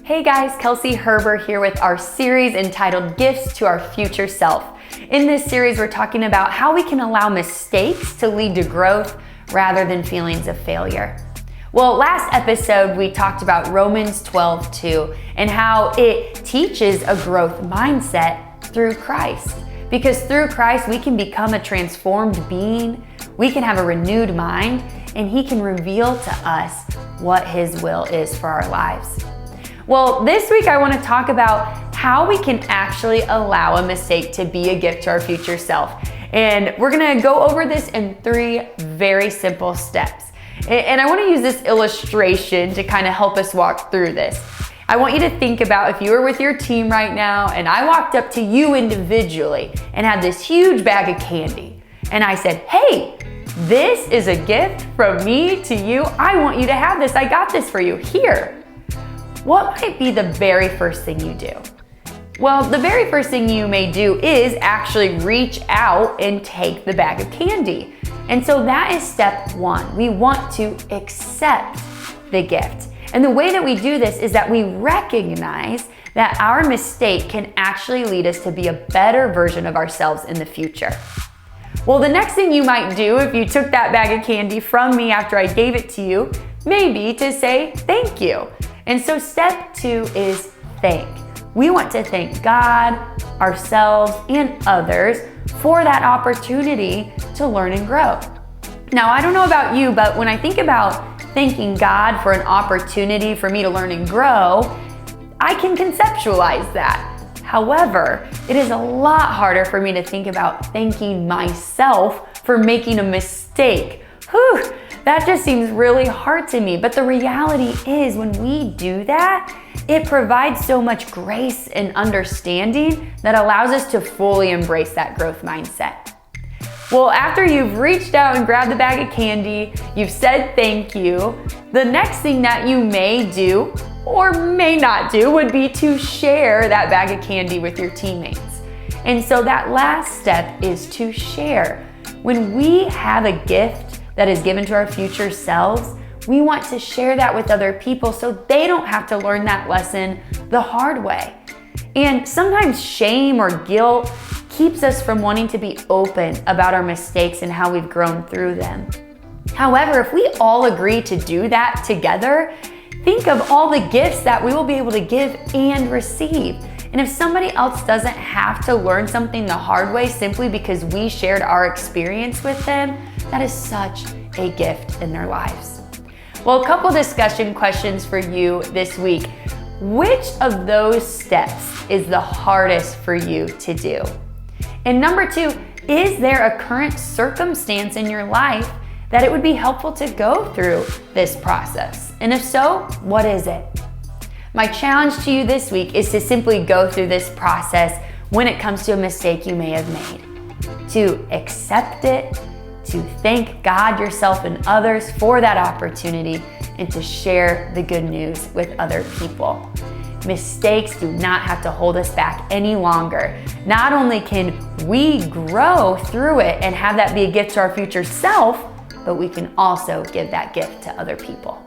Hey guys, Kelsey Herber here with our series entitled Gifts to Our Future Self. In this series, we're talking about how we can allow mistakes to lead to growth rather than feelings of failure. Well, last episode, we talked about Romans 12:2 and how it teaches a growth mindset through Christ. Because through Christ, we can become a transformed being, we can have a renewed mind, and He can reveal to us what His will is for our lives. Well, this week I want to talk about how we can actually allow a mistake to be a gift to our future self. And we're going to go over this in 3 very simple steps. And I want to use this illustration to kind of help us walk through this. I want you to think about if you were with your team right now and I walked up to you individually and had this huge bag of candy. And I said, hey, this is a gift from me to you. I want you to have this. I got this for you. Here. What might be the very first thing you do? Well, the very first thing you may do is actually reach out and take the bag of candy. And so that is step 1. We want to accept the gift. And the way that we do this is that we recognize that our mistake can actually lead us to be a better version of ourselves in the future. Well, the next thing you might do if you took that bag of candy from me after I gave it to you may be to say thank you. And so step 2 is thank. We want to thank God, ourselves, and others for that opportunity to learn and grow. Now, I don't know about you, but when I think about thanking God for an opportunity for me to learn and grow, I can conceptualize that. However, it is a lot harder for me to think about thanking myself for making a mistake. Whew, that just seems really hard to me. But the reality is when we do that, it provides so much grace and understanding that allows us to fully embrace that growth mindset. Well, after you've reached out and grabbed the bag of candy, you've said thank you, the next thing that you may do or may not do would be to share that bag of candy with your teammates. And so that last step is to share. When we have a gift that is given to our future selves, we want to share that with other people so they don't have to learn that lesson the hard way. And sometimes shame or guilt keeps us from wanting to be open about our mistakes and how we've grown through them. However, if we all agree to do that together, think of all the gifts that we will be able to give and receive. And if somebody else doesn't have to learn something the hard way simply because we shared our experience with them, that is such a gift in their lives. Well, a couple discussion questions for you this week. Which of those steps is the hardest for you to do? And number 2, is there a current circumstance in your life that it would be helpful to go through this process? And if so, what is it? My challenge to you this week is to simply go through this process when it comes to a mistake you may have made. To accept it, to thank God, yourself, and others for that opportunity, and to share the good news with other people. Mistakes do not have to hold us back any longer. Not only can we grow through it and have that be a gift to our future self, but we can also give that gift to other people.